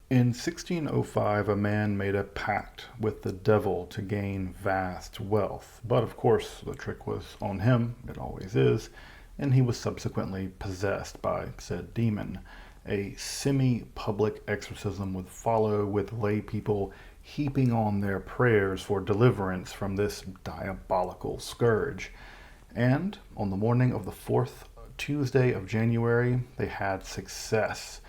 In 1605, a man made a pact with the devil to gain vast wealth. But of course, the trick was on him, it always is, and he was subsequently possessed by said demon. A semi-public exorcism would follow, with lay people heaping on their prayers for deliverance from this diabolical scourge. And on the morning of the fourth Tuesday of January, they had success.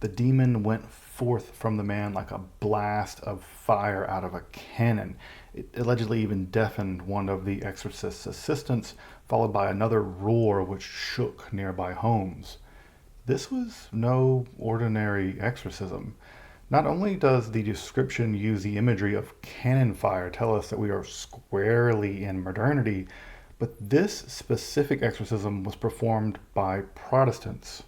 The demon went forth from the man like a blast of fire out of a cannon. It allegedly even deafened one of the exorcist's assistants, followed by another roar which shook nearby homes. This was no ordinary exorcism. Not only does the description use the imagery of cannon fire tell us that we are squarely in modernity, but this specific exorcism was performed by Protestants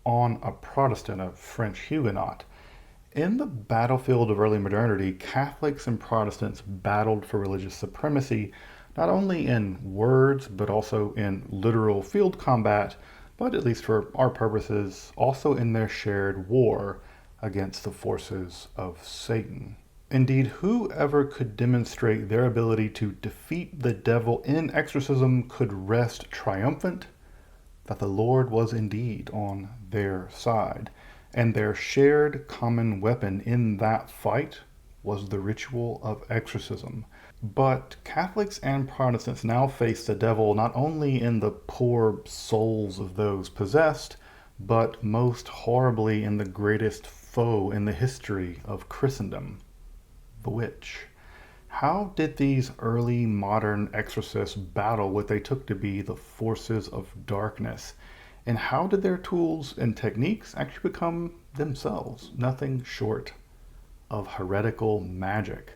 on a Protestant, a French Huguenot. In the battlefield of early modernity, Catholics and Protestants battled for religious supremacy, not only in words, but also in literal field combat, but at least for our purposes, also in their shared war against the forces of Satan. Indeed, whoever could demonstrate their ability to defeat the devil in exorcism could rest triumphant that the Lord was indeed on their side, and their shared common weapon in that fight was the ritual of exorcism. But Catholics and Protestants now face the devil not only in the poor souls of those possessed, but most horribly in the greatest foe in the history of Christendom, the witch. How did these early modern exorcists battle what they took to be the forces of darkness? And how did their tools and techniques actually become themselves nothing short of heretical magic,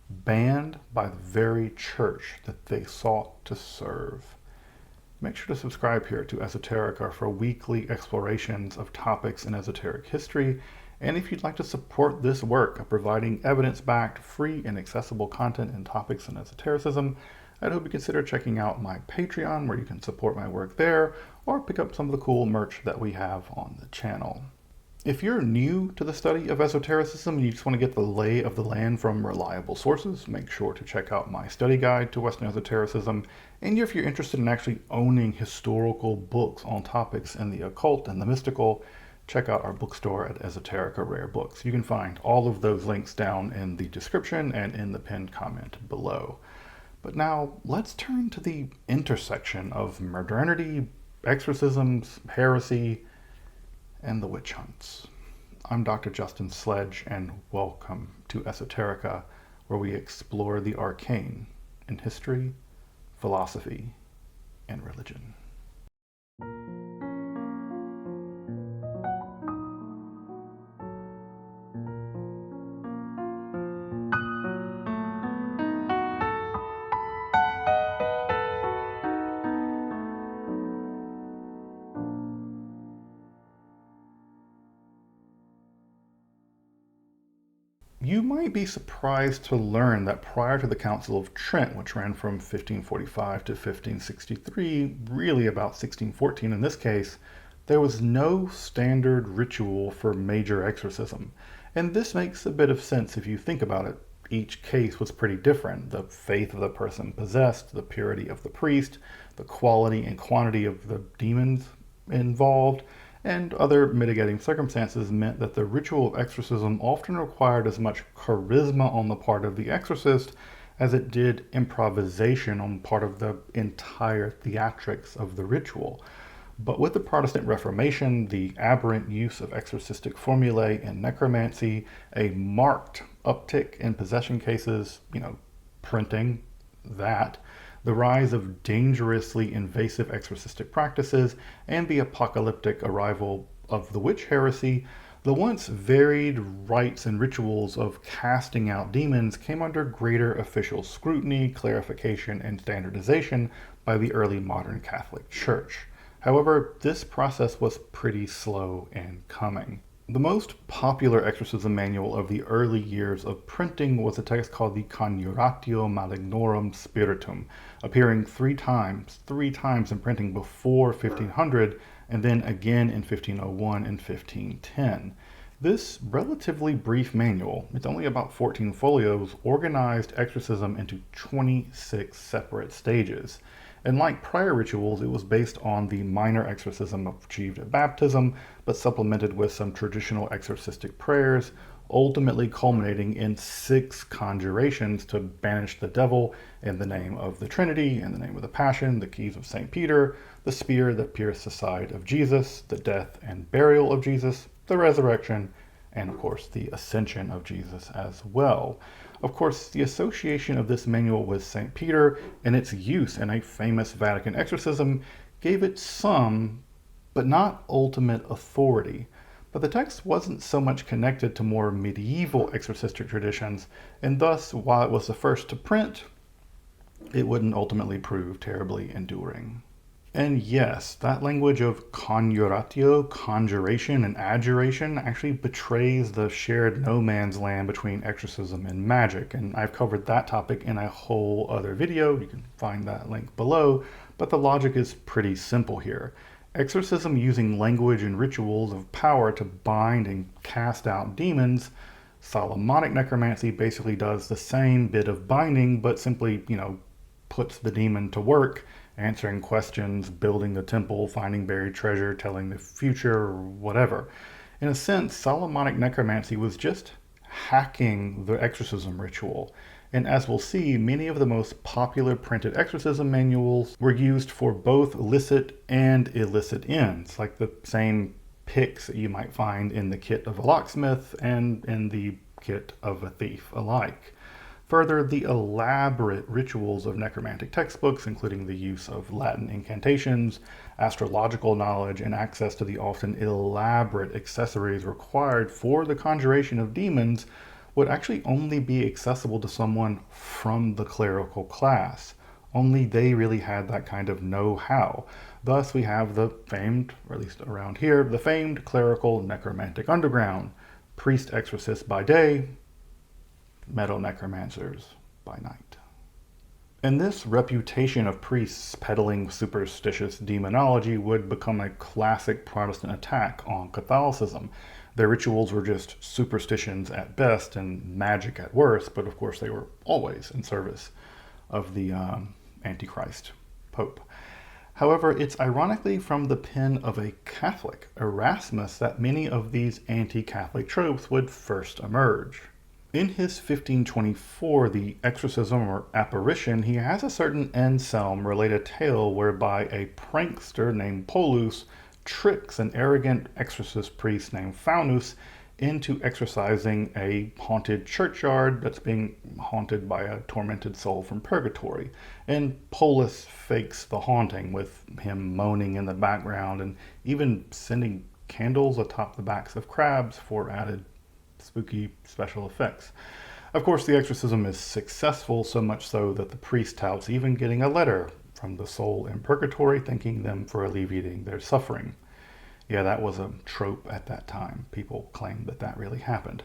banned by the very church that they sought to serve? Make sure to subscribe here to Esoterica for weekly explorations of topics in esoteric history. And if you'd like to support this work of providing evidence-backed, free, and accessible content and topics in esotericism, I'd hope you consider checking out my Patreon, where you can support my work there, or pick up some of the cool merch that we have on the channel. If you're new to the study of esotericism and you just want to get the lay of the land from reliable sources, make sure to check out my study guide to Western esotericism. And if you're interested in actually owning historical books on topics in the occult and the mystical, check out our bookstore at Esoterica Rare Books. You can find all of those links down in the description and in the pinned comment below. But now let's turn to the intersection of modernity, exorcisms, heresy, and the witch hunts. I'm Dr. Justin Sledge, and welcome to Esoterica, where we explore the arcane in history, philosophy, and religion. You might be surprised to learn that prior to the Council of Trent, which ran from 1545 to 1563, really about 1614 in this case, there was no standard ritual for major exorcism. And this makes a bit of sense if you think about it. Each case was pretty different. The faith of the person possessed, the purity of the priest, the quality and quantity of the demons involved, and other mitigating circumstances meant that the ritual of exorcism often required as much charisma on the part of the exorcist as it did improvisation on part of the entire theatrics of the ritual. But with the Protestant Reformation, the aberrant use of exorcistic formulae and necromancy, a marked uptick in possession cases, printing that, the rise of dangerously invasive exorcistic practices, and the apocalyptic arrival of the witch heresy, the once varied rites and rituals of casting out demons came under greater official scrutiny, clarification, and standardization by the early modern Catholic Church. However, this process was pretty slow in coming. The most popular exorcism manual of the early years of printing was a text called the Conjuratio Malignorum Spiritum, appearing three times in printing before 1500, and then again in 1501 and 1510. This relatively brief manual, it's only about 14 folios, organized exorcism into 26 separate stages. And like prior rituals, it was based on the minor exorcism achieved at baptism, but supplemented with some traditional exorcistic prayers, ultimately culminating in 6 conjurations to banish the devil in the name of the Trinity, in the name of the Passion, the keys of St. Peter, the spear that pierced the side of Jesus, the death and burial of Jesus, the resurrection, and of course the ascension of Jesus as well. Of course, the association of this manual with St. Peter and its use in a famous Vatican exorcism gave it some, but not ultimate authority. But the text wasn't so much connected to more medieval exorcistic traditions, and thus, while it was the first to print, it wouldn't ultimately prove terribly enduring. And yes, that language of conjuratio, conjuration, and adjuration actually betrays the shared no man's land between exorcism and magic, and I've covered that topic in a whole other video. You can find that link below, but the logic is pretty simple here. Exorcism using language and rituals of power to bind and cast out demons. Solomonic necromancy basically does the same bit of binding, but simply, puts the demon to work, answering questions, building the temple, finding buried treasure, telling the future, or whatever. In a sense, Solomonic necromancy was just hacking the exorcism ritual. And as we'll see, many of the most popular printed exorcism manuals were used for both licit and illicit ends, like the same picks that you might find in the kit of a locksmith and in the kit of a thief alike. Further, the elaborate rituals of necromantic textbooks, including the use of Latin incantations, astrological knowledge, and access to the often elaborate accessories required for the conjuration of demons, would actually only be accessible to someone from the clerical class. Only they really had that kind of know-how. Thus, we have the famed, or at least around here, the famed clerical necromantic underground. Priest exorcists by day, metal necromancers by night. And this reputation of priests peddling superstitious demonology would become a classic Protestant attack on Catholicism. Their rituals were just superstitions at best and magic at worst, but of course they were always in service of the Antichrist Pope. However, it's ironically from the pen of a Catholic, Erasmus, that many of these anti-Catholic tropes would first emerge. In his 1524, The Exorcism or Apparition, he has a certain Anselm-related tale whereby a prankster named Polus tricks an arrogant exorcist priest named Faunus into exorcising a haunted churchyard that's being haunted by a tormented soul from purgatory. And Polus fakes the haunting with him moaning in the background and even sending candles atop the backs of crabs for added spooky special effects. Of course, the exorcism is successful, so much so that the priest touts even getting a letter from the soul in purgatory thanking them for alleviating their suffering. Yeah, that was a trope at that time. People claimed that that really happened.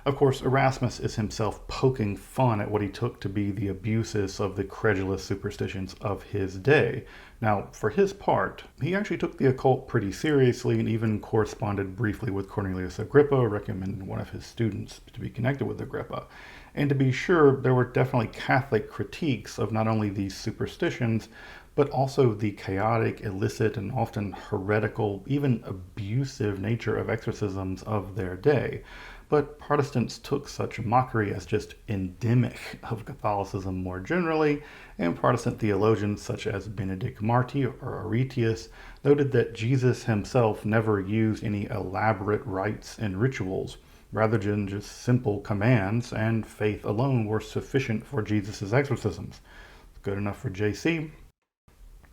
Of course, Erasmus is himself poking fun at what he took to be the abuses of the credulous superstitions of his day. Now, for his part, he actually took the occult pretty seriously and even corresponded briefly with Cornelius Agrippa, recommending one of his students to be connected with Agrippa. And to be sure, there were definitely Catholic critiques of not only these superstitions, but also the chaotic, illicit, and often heretical, even abusive nature of exorcisms of their day. But Protestants took such mockery as just endemic of Catholicism more generally, and Protestant theologians such as Benedict Marty or Aretius noted that Jesus himself never used any elaborate rites and rituals. Rather than just simple commands, and faith alone were sufficient for Jesus' exorcisms. Good enough for JC,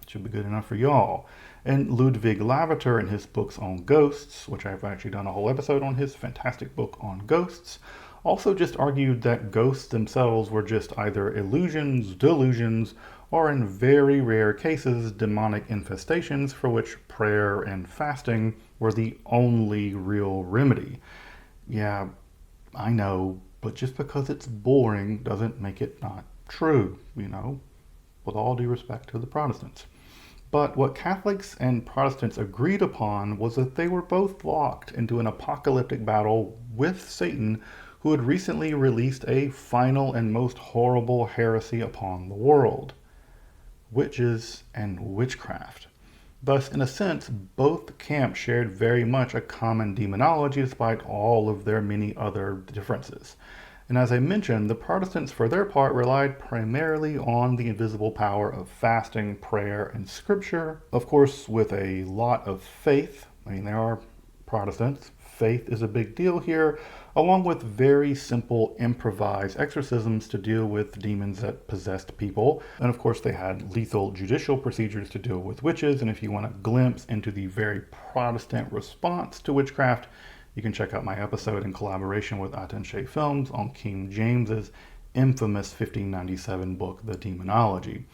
should be good enough for y'all. And Ludwig Lavater, in his books on ghosts, which I've actually done a whole episode on his fantastic book on ghosts, also just argued that ghosts themselves were just either illusions, delusions, or in very rare cases, demonic infestations for which prayer and fasting were the only real remedy. Yeah, I know, but just because it's boring doesn't make it not true, with all due respect to the Protestants. But what Catholics and Protestants agreed upon was that they were both locked into an apocalyptic battle with Satan, who had recently released a final and most horrible heresy upon the world: witches and witchcraft. Thus, in a sense, both camps shared very much a common demonology despite all of their many other differences. And as I mentioned, the Protestants, for their part, relied primarily on the invisible power of fasting, prayer, and scripture, of course, with a lot of faith. I mean, there are Protestants. Faith is a big deal here, along with very simple improvised exorcisms to deal with demons that possessed people. And of course, they had lethal judicial procedures to deal with witches. And if you want a glimpse into the very Protestant response to witchcraft, you can check out my episode in collaboration with Attaché Films on King James's infamous 1597 book, The Demonology.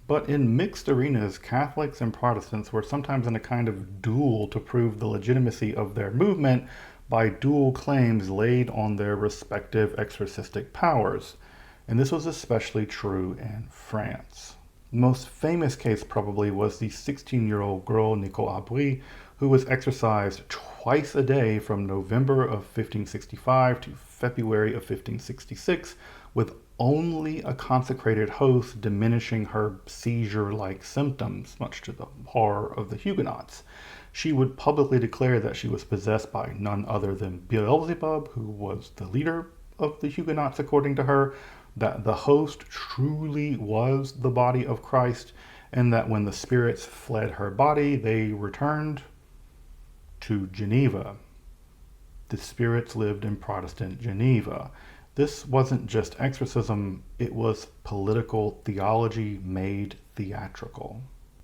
But in mixed arenas, Catholics and Protestants were sometimes in a kind of duel to prove the legitimacy of their movement by dual claims laid on their respective exorcistic powers. And this was especially true in France. The most famous case probably was the 16-year-old girl Nicole Aubry, who was exorcised twice a day from November of 1565 to February of 1566, with only a consecrated host diminishing her seizure-like symptoms, much to the horror of the Huguenots. She would publicly declare that she was possessed by none other than Beelzebub, who was the leader of the Huguenots according to her, that the host truly was the body of Christ, and that when the spirits fled her body, they returned to Geneva. The spirits lived in Protestant Geneva. This wasn't just exorcism, it was political theology made theatrical.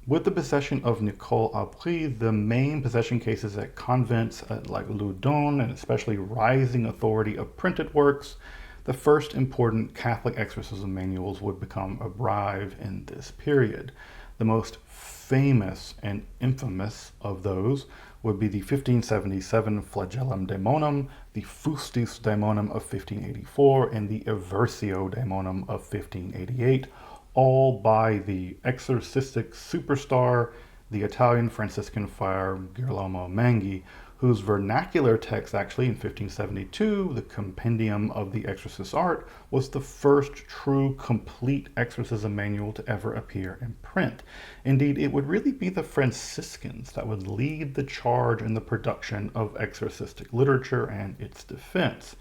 With the possession of Nicole Aubry, the main possession cases at convents like Loudun, and especially rising authority of printed works, the first important Catholic exorcism manuals would become arrive in this period. The most famous and infamous of those would be the 1577 Flagellum Daemonum, the Fustis Daemonum of 1584, and the Eversio Daemonum of 1588, all by the exorcistic superstar, the Italian Franciscan friar Girolamo Maggi, whose vernacular text actually in 1572, the Compendium of the Exorcist's Art, was the first true complete exorcism manual to ever appear in print. Indeed, it would really be the Franciscans that would lead the charge in the production of exorcistic literature and its defense.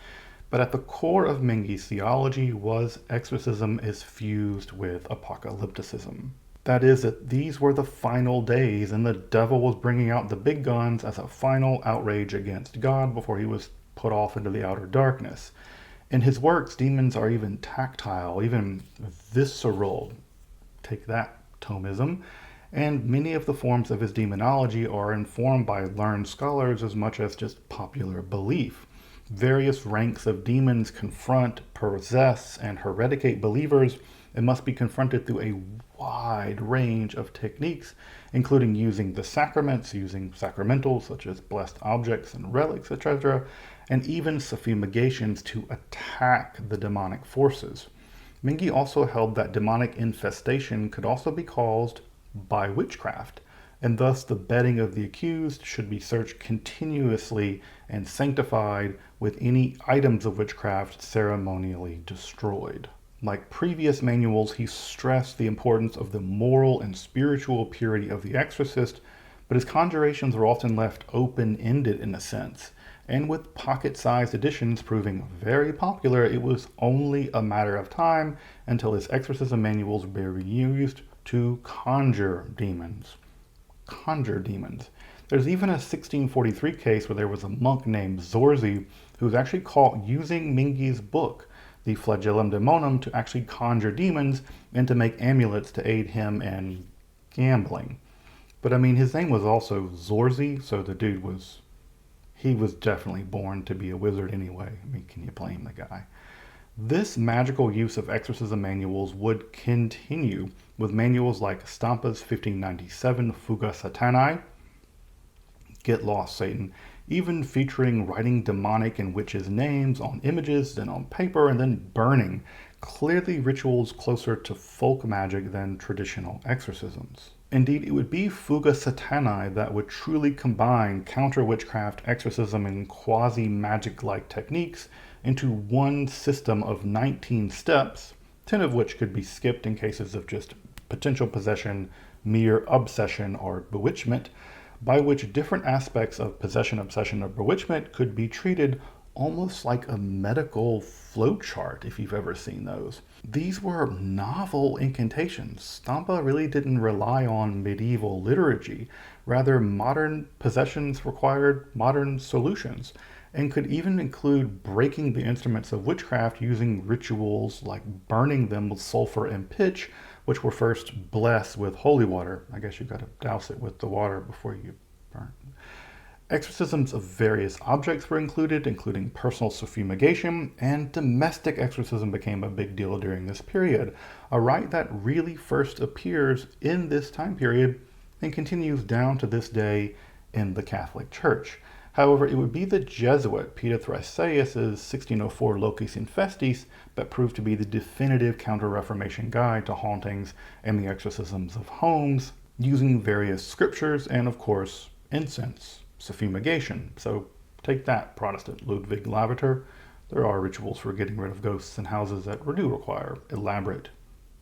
But at the core of Maggi's theology was exorcism is fused with apocalypticism. That is, that these were the final days and the devil was bringing out the big guns as a final outrage against God before he was put off into the outer darkness. In his works, demons are even tactile, even visceral. Take that, Thomism. And many of the forms of his demonology are informed by learned scholars as much as just popular belief. Various ranks of demons confront, possess, and heredicate believers and must be confronted through a wide range of techniques, including using the sacraments, using sacramentals such as blessed objects and relics, etc., and even suffumigations to attack the demonic forces. Maggi also held that demonic infestation could also be caused by witchcraft, and thus the bedding of the accused should be searched continuously and sanctified, with any items of witchcraft ceremonially destroyed. Like previous manuals, he stressed the importance of the moral and spiritual purity of the exorcist, but his conjurations were often left open-ended in a sense, and with pocket-sized editions proving very popular, it was only a matter of time until his exorcism manuals were used to conjure demons. There's even a 1643 case where there was a monk named Zorzi who was actually caught using Maggi's book, the Flagellum Daemonum, to actually conjure demons and to make amulets to aid him in gambling. But I mean, his name was also Zorzi, so the dude was definitely born to be a wizard anyway. I mean, can you blame the guy? This magical use of exorcism manuals would continue with manuals like Stampa's 1597 Fuga Satanae, Get Lost Satan, even featuring writing demonic and witches' names on images, then on paper, and then burning, clearly rituals closer to folk magic than traditional exorcisms. Indeed, it would be Fuga Satanae that would truly combine counter-witchcraft, exorcism, and quasi-magic-like techniques into one system of 19 steps, 10 of which could be skipped in cases of just potential possession, mere obsession, or bewitchment, by which different aspects of possession, obsession, or bewitchment could be treated almost like a medical flowchart, if you've ever seen those. These were novel incantations. Stampa really didn't rely on medieval liturgy. Rather, modern possessions required modern solutions, and could even include breaking the instruments of witchcraft using rituals like burning them with sulfur and pitch, which were first blessed with holy water. I guess you've got to douse it with the water before you burn. Exorcisms of various objects were included, including personal suffumigation, and domestic exorcism became a big deal during this period, a rite that really first appears in this time period and continues down to this day in the Catholic Church. However, it would be the Jesuit Peter Thraseus' 1604 Locis Infestis that proved to be the definitive Counter-Reformation guide to hauntings and the exorcisms of homes, using various scriptures and, of course, incense. Suffumigation. So take that, Protestant Ludwig Lavater. There are rituals for getting rid of ghosts in houses that do require elaborate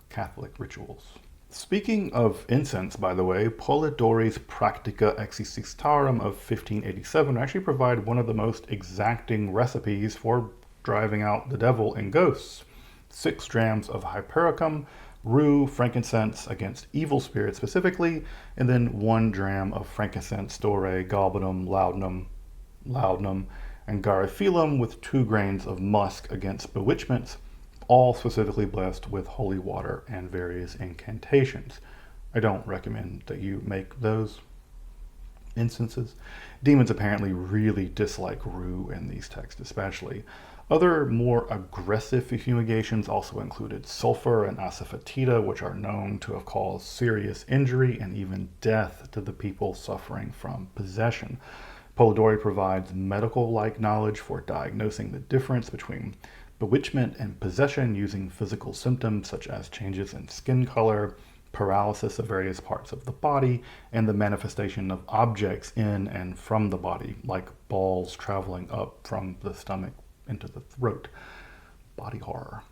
Catholic rituals. Speaking of incense, by the way, Polidori's Practica Exorcistarum of 1587 actually provide one of the most exacting recipes for driving out the devil and ghosts. 6 drams of hypericum, rue, frankincense against evil spirits specifically, and then 1 dram of frankincense, dore, galbanum, laudanum, and garifilum with 2 grains of musk against bewitchments, all specifically blessed with holy water and various incantations. I don't recommend that you make those instances. Demons apparently really dislike rue in these texts especially. Other more aggressive fumigations also included sulfur and asafoetida, which are known to have caused serious injury and even death to the people suffering from possession. Polidori provides medical-like knowledge for diagnosing the difference between bewitchment and possession using physical symptoms such as changes in skin color, paralysis of various parts of the body, and the manifestation of objects in and from the body, like balls traveling up from the stomach into the throat. Body horror.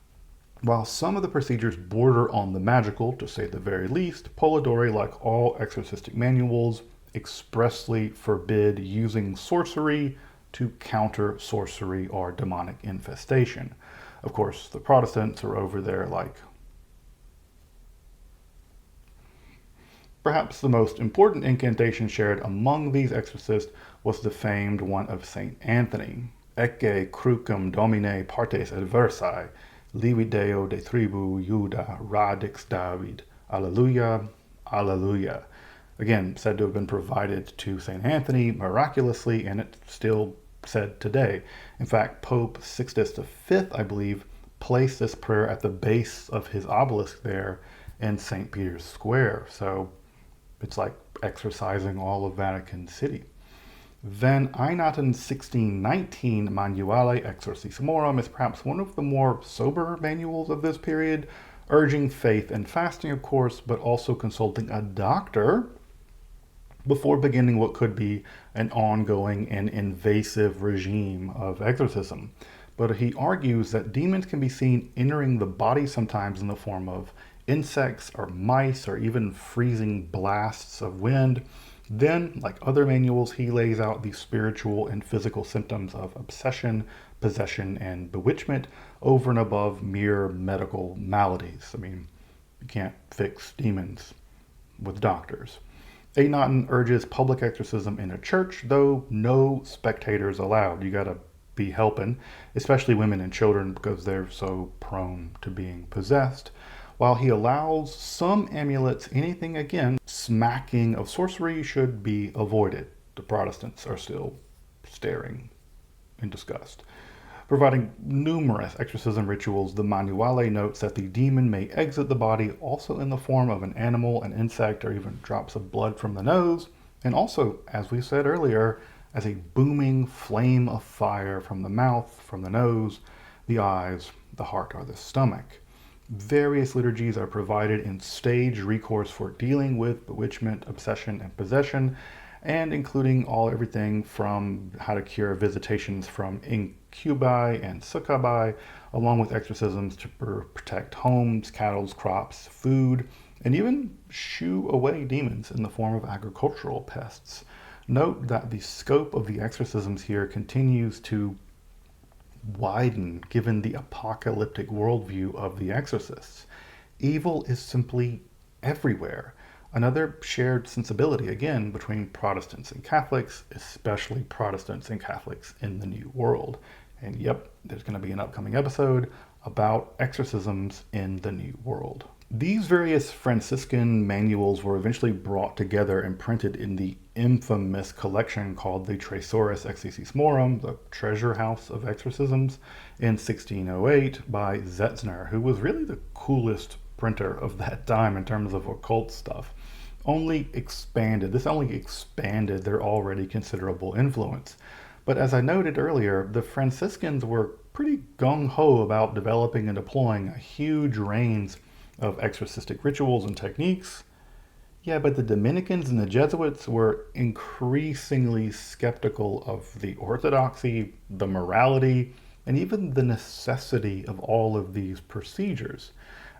While some of the procedures border on the magical, to say the very least, Polidori, like all exorcistic manuals, expressly forbid using sorcery to counter sorcery or demonic infestation. Of course, the Protestants are over there like... Perhaps the most important incantation shared among these exorcists was the famed one of St. Anthony. Ecce crucum domine partes adversae, livit Deo de tribu Juda radix David. Alleluia, alleluia. Again, said to have been provided to St. Anthony miraculously, and it's still said today. In fact, Pope Sixtus V, I believe, placed this prayer at the base of his obelisk there in St. Peter's Square. So it's like exorcising all of Vatican City. Van Eijnaten's 1619 Manuale Exorcismorum is perhaps one of the more sober manuals of this period, urging faith and fasting, of course, but also consulting a doctor before beginning what could be an ongoing and invasive regime of exorcism. But he argues that demons can be seen entering the body sometimes in the form of insects or mice or even freezing blasts of wind. Then, like other manuals, he lays out the spiritual and physical symptoms of obsession, possession, and bewitchment over and above mere medical maladies. I mean, you can't fix demons with doctors. Eijnaten urges public exorcism in a church, though no spectators allowed. You gotta be helping, especially women and children, because they're so prone to being possessed. While he allows some amulets, anything again smacking of sorcery should be avoided. The Protestants are still staring in disgust. Providing numerous exorcism rituals, the Manuale notes that the demon may exit the body also in the form of an animal, an insect, or even drops of blood from the nose, and also, as we said earlier, as a booming flame of fire from the mouth, from the nose, the eyes, the heart, or the stomach. Various liturgies are provided in staged recourse for dealing with bewitchment, obsession, and possession, and including everything from how to cure visitations from incubi and succubi, along with exorcisms to protect homes, cattle, crops, food, and even shoo away demons in the form of agricultural pests. Note that the scope of the exorcisms here continues to widen given the apocalyptic worldview of the exorcists. Evil is simply everywhere. Another shared sensibility, again, between Protestants and Catholics, especially Protestants and Catholics in the New World. And yep, there's going to be an upcoming episode about exorcisms in the New World. These various Franciscan manuals were eventually brought together and printed in the infamous collection called the Tresoris Exorcismorum, the Treasure House of Exorcisms, in 1608 by Zetzner, who was really the coolest printer of that time in terms of occult stuff. This only expanded their already considerable influence. But as I noted earlier, the Franciscans were pretty gung-ho about developing and deploying a huge range of exorcistic rituals and techniques. Yeah, but the Dominicans and the Jesuits were increasingly skeptical of the orthodoxy, the morality, and even the necessity of all of these procedures.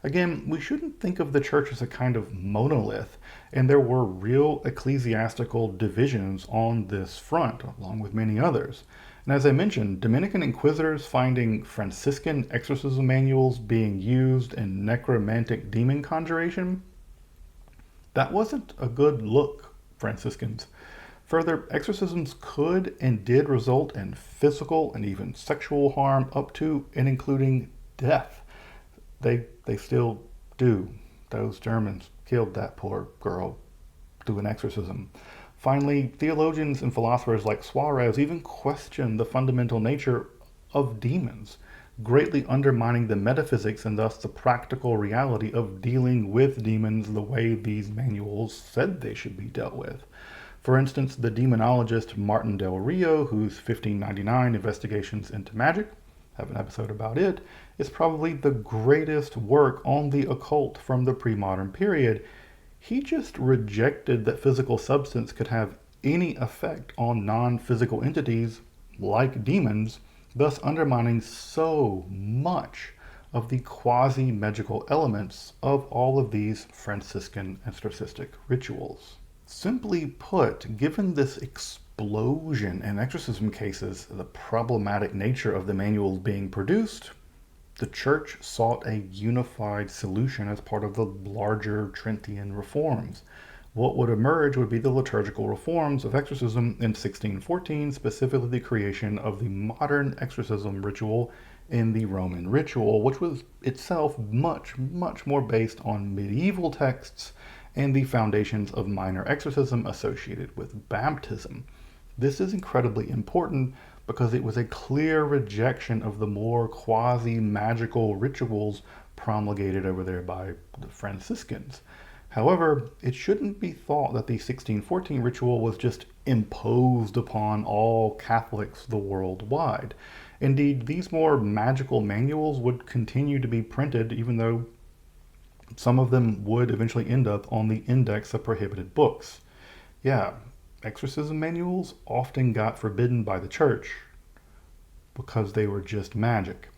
Again, we shouldn't think of the church as a kind of monolith, and there were real ecclesiastical divisions on this front, along with many others. And as I mentioned, Dominican inquisitors finding Franciscan exorcism manuals being used in necromantic demon conjuration, that wasn't a good look, Franciscans. Further, exorcisms could and did result in physical and even sexual harm up to and including death. They still do. Those Germans killed that poor girl through an exorcism. Finally, theologians and philosophers like Suarez even question the fundamental nature of demons, greatly undermining the metaphysics and thus the practical reality of dealing with demons the way these manuals said they should be dealt with. For instance, the demonologist Martin Del Rio, whose 1599 Investigations into Magic, have an episode about it, is probably the greatest work on the occult from the pre-modern period. He just rejected that physical substance could have any effect on non-physical entities like demons, thus undermining so much of the quasi-magical elements of all of these Franciscan exorcistic rituals. Simply put, given this explosion in exorcism cases, the problematic nature of the manuals being produced, the church sought a unified solution as part of the larger Trentian reforms. What would emerge would be the liturgical reforms of exorcism in 1614, specifically the creation of the modern exorcism ritual in the Roman ritual, which was itself much, much more based on medieval texts and the foundations of minor exorcism associated with baptism. This is incredibly important because it was a clear rejection of the more quasi-magical rituals promulgated over there by the Franciscans. However, it shouldn't be thought that the 1614 ritual was just imposed upon all Catholics the worldwide. Indeed, these more magical manuals would continue to be printed, even though some of them would eventually end up on the Index of Prohibited Books. Yeah, exorcism manuals often got forbidden by the church because they were just magic.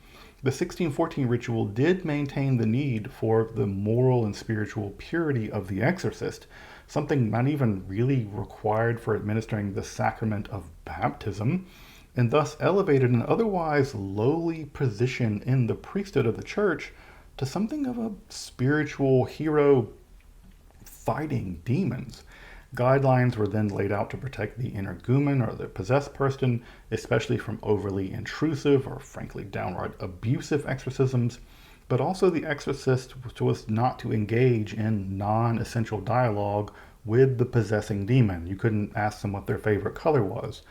The 1614 ritual did maintain the need for the moral and spiritual purity of the exorcist, something not even really required for administering the sacrament of baptism, and thus elevated an otherwise lowly position in the priesthood of the church to something of a spiritual hero fighting demons. Guidelines were then laid out to protect the energumen or the possessed person, especially from overly intrusive or frankly downright abusive exorcisms, but also the exorcist was not to engage in non-essential dialogue with the possessing demon. You couldn't ask them what their favorite color was.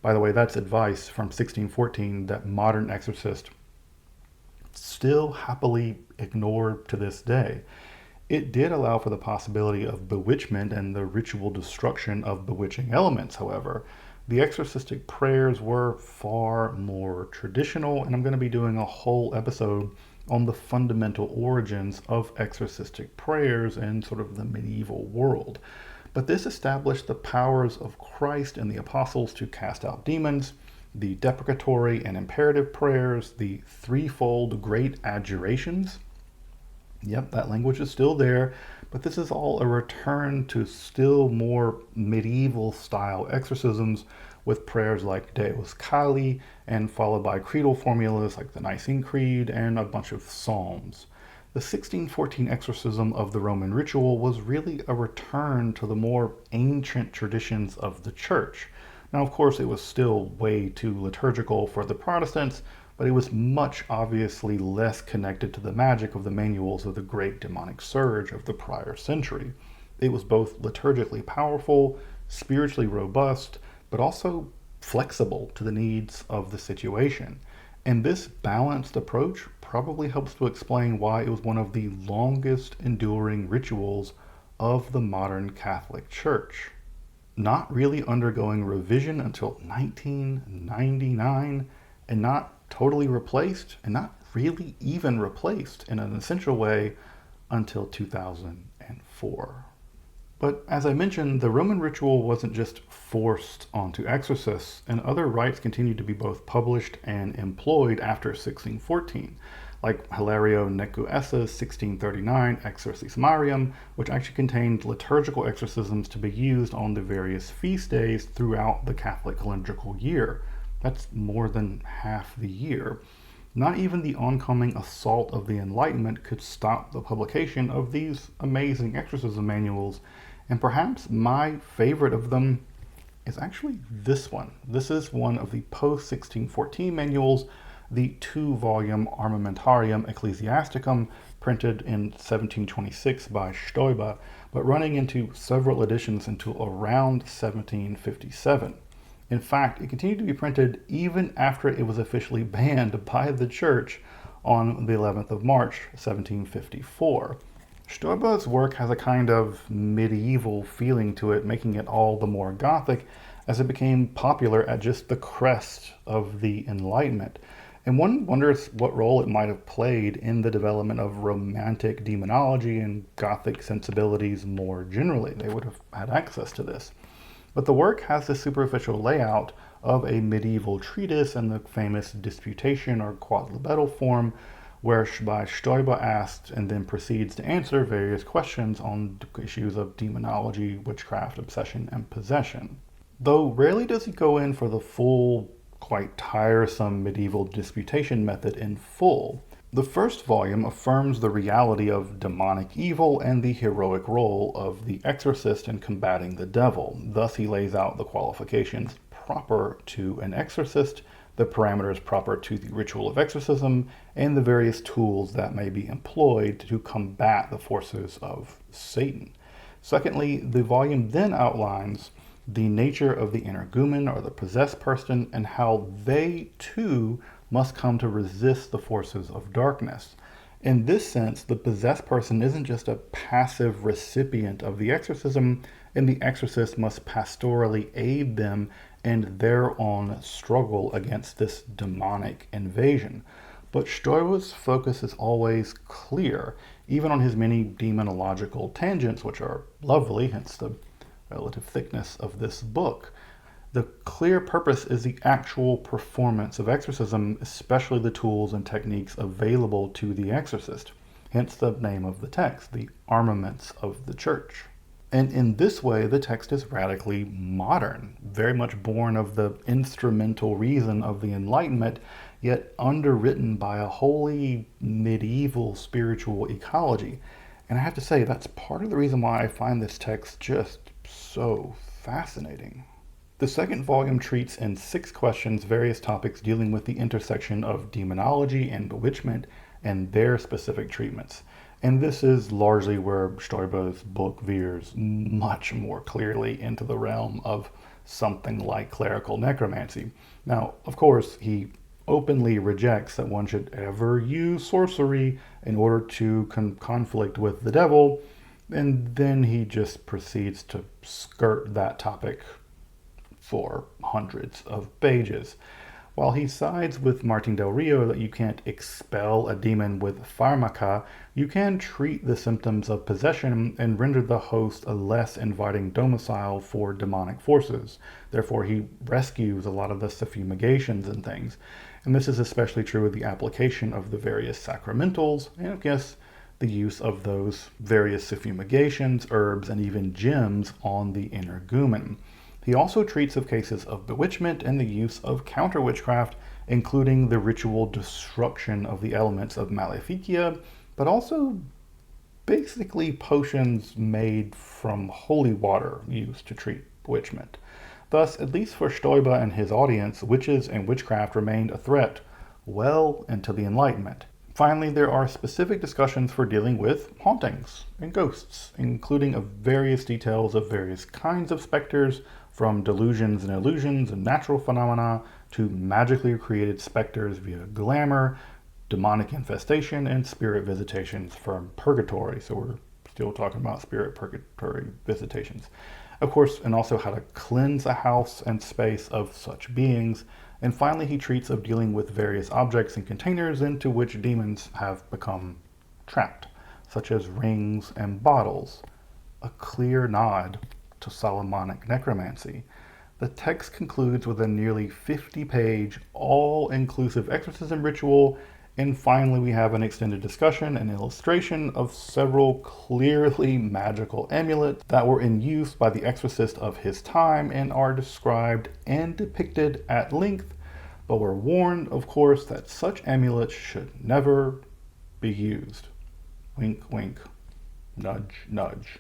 By the way, that's advice from 1614 that modern exorcists still happily ignore to this day. It did allow for the possibility of bewitchment and the ritual destruction of bewitching elements, however. The exorcistic prayers were far more traditional, and I'm going to be doing a whole episode on the fundamental origins of exorcistic prayers in sort of the medieval world. But this established the powers of Christ and the apostles to cast out demons, the deprecatory and imperative prayers, the threefold great adjurations. Yep, that language is still there, but this is all a return to still more medieval style exorcisms with prayers like Deus Cali and followed by creedal formulas like the Nicene Creed and a bunch of psalms. The 1614 exorcism of the Roman ritual was really a return to the more ancient traditions of the church. Now, of course, it was still way too liturgical for the Protestants, but it was much obviously less connected to the magic of the manuals of the great demonic surge of the prior century. It was both liturgically powerful, spiritually robust, but also flexible to the needs of the situation. And this balanced approach probably helps to explain why it was one of the longest enduring rituals of the modern Catholic Church. Not really undergoing revision until 1999, and not totally replaced, and not really even replaced in an essential way until 2004. But as I mentioned, the Roman ritual wasn't just forced onto exorcists, and other rites continued to be both published and employed after 1614, like Hilario Necuessa's 1639 Exorcismarium, which actually contained liturgical exorcisms to be used on the various feast days throughout the Catholic liturgical year. That's more than half the year. Not even the oncoming assault of the Enlightenment could stop the publication of these amazing exorcism manuals, and perhaps my favorite of them is actually this one. This is one of the post-1614 manuals, the 2-volume Armamentarium Ecclesiasticum, printed in 1726 by Stoiber, but running into several editions until around 1757. In fact, it continued to be printed even after it was officially banned by the church on the 11th of March, 1754. Stoiber's work has a kind of medieval feeling to it, making it all the more Gothic as it became popular at just the crest of the Enlightenment. And one wonders what role it might have played in the development of Romantic demonology and Gothic sensibilities more generally. They would have had access to this. But the work has the superficial layout of a medieval treatise in the famous disputation or quodlibettal form, whereby Stoiber asks and then proceeds to answer various questions on issues of demonology, witchcraft, obsession, and possession. Though rarely does he go in for the full, quite tiresome medieval disputation method in full. The first volume affirms the reality of demonic evil and the heroic role of the exorcist in combating the devil. Thus, he lays out the qualifications proper to an exorcist, the parameters proper to the ritual of exorcism, and the various tools that may be employed to combat the forces of Satan. Secondly, the volume then outlines the nature of the energumen or the possessed person and how they too must come to resist the forces of darkness. In this sense, the possessed person isn't just a passive recipient of the exorcism, and the exorcist must pastorally aid them and their own struggle against this demonic invasion. But Stoiber's focus is always clear, even on his many demonological tangents, which are lovely, hence the relative thickness of this book. The clear purpose is the actual performance of exorcism, especially the tools and techniques available to the exorcist. Hence the name of the text, the armaments of the church. And in this way, the text is radically modern, very much born of the instrumental reason of the Enlightenment, yet underwritten by a wholly medieval spiritual ecology. And I have to say, that's part of the reason why I find this text just so fascinating. The second volume treats in 6 questions various topics dealing with the intersection of demonology and bewitchment and their specific treatments. And this is largely where Stoiber's book veers much more clearly into the realm of something like clerical necromancy. Now, of course, he openly rejects that one should ever use sorcery in order to conflict with the devil, and then he just proceeds to skirt that topic for hundreds of pages. While he sides with Martin Del Rio that you can't expel a demon with pharmaca, you can treat the symptoms of possession and render the host a less inviting domicile for demonic forces. Therefore, he rescues a lot of the suffumigations and things. And this is especially true with the application of the various sacramentals, and I guess the use of those various suffumigations, herbs, and even gems on the energumen. He also treats of cases of bewitchment and the use of counter-witchcraft, including the ritual destruction of the elements of Maleficia, but also basically potions made from holy water used to treat bewitchment. Thus, at least for Stoiber and his audience, witches and witchcraft remained a threat well into the Enlightenment. Finally, there are specific discussions for dealing with hauntings and ghosts, including of various details of various kinds of specters, from delusions and illusions and natural phenomena to magically created specters via glamour, demonic infestation, and spirit visitations from purgatory. So we're still talking about spirit purgatory visitations. Of course, and also how to cleanse a house and space of such beings. And finally, he treats of dealing with various objects and containers into which demons have become trapped, such as rings and bottles, a clear nod to Solomonic necromancy. The text concludes with a nearly 50-page, all-inclusive exorcism ritual, and finally we have an extended discussion and illustration of several clearly magical amulets that were in use by the exorcist of his time and are described and depicted at length, but were warned, of course, that such amulets should never be used. Wink, wink, nudge, nudge.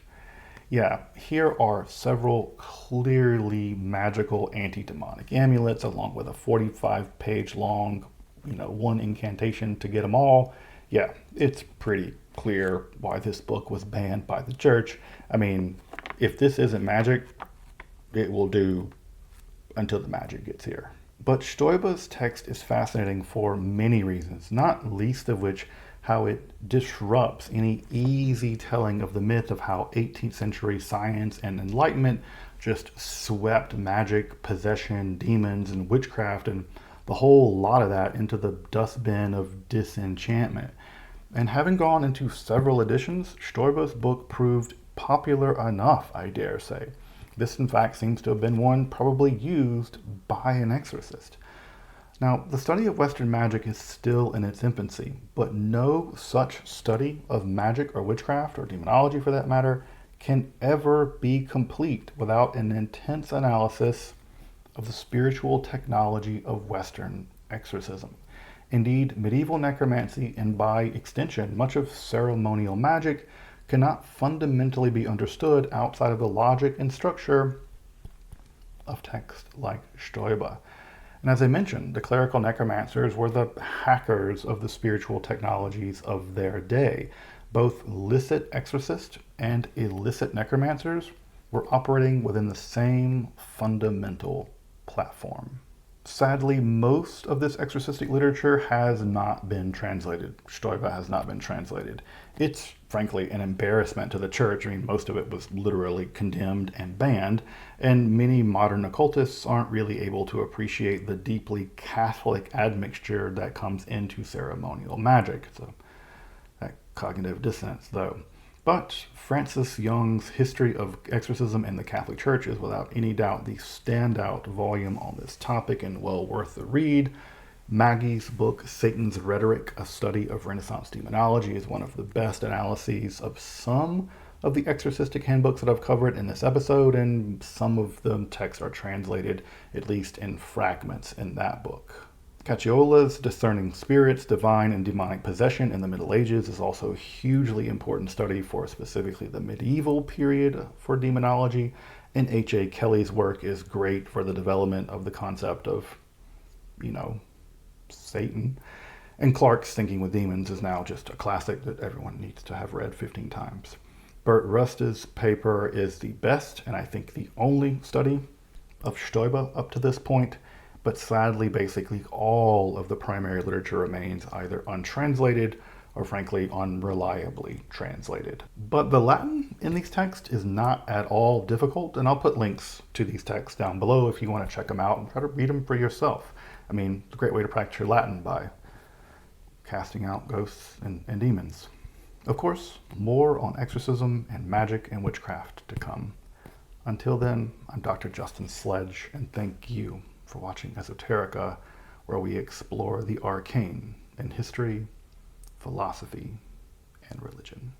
Yeah, here are several clearly magical anti-demonic amulets along with a 45-page long, one incantation to get them all. Yeah, it's pretty clear why this book was banned by the church. I mean, if this isn't magic, it will do until the magic gets here. But Stoiber's text is fascinating for many reasons, not least of which how it disrupts any easy telling of the myth of how 18th century science and enlightenment just swept magic, possession, demons, and witchcraft and the whole lot of that into the dustbin of disenchantment. And having gone into several editions, Stoiber's book proved popular enough, I dare say. This, in fact, seems to have been one probably used by an exorcist. Now, the study of Western magic is still in its infancy, but no such study of magic or witchcraft, or demonology for that matter, can ever be complete without an intense analysis of the spiritual technology of Western exorcism. Indeed, medieval necromancy, and by extension, much of ceremonial magic, cannot fundamentally be understood outside of the logic and structure of text like Stoiber. And as I mentioned, the clerical necromancers were the hackers of the spiritual technologies of their day. Both licit exorcists and illicit necromancers were operating within the same fundamental platform. Sadly, most of this exorcistic literature has not been translated. Stoiber has not been translated. It's frankly an embarrassment to the church. I mean, most of it was literally condemned and banned, and many modern occultists aren't really able to appreciate the deeply Catholic admixture that comes into ceremonial magic. So that cognitive dissonance, though. But Francis Young's History of Exorcism in the Catholic Church is without any doubt the standout volume on this topic and well worth the read. Maggi's book, Satan's Rhetoric, A Study of Renaissance Demonology, is one of the best analyses of some of the exorcistic handbooks that I've covered in this episode, and some of the texts are translated, at least in fragments, in that book. Cacciola's Discerning Spirits, Divine and Demonic Possession in the Middle Ages is also a hugely important study for specifically the medieval period for demonology, and H.A. Kelly's work is great for the development of the concept of, Satan. And Clark's Thinking with Demons is now just a classic that everyone needs to have read 15 times. Bert Rust's paper is the best, and I think the only study of Stoiber up to this point. But sadly, basically all of the primary literature remains either untranslated or frankly, unreliably translated. But the Latin in these texts is not at all difficult, and I'll put links to these texts down below if you want to check them out and try to read them for yourself. I mean, it's a great way to practice your Latin by casting out ghosts and demons. Of course, more on exorcism and magic and witchcraft to come. Until then, I'm Dr. Justin Sledge, and thank you for watching Esoterica, where we explore the arcane in history, philosophy, and religion.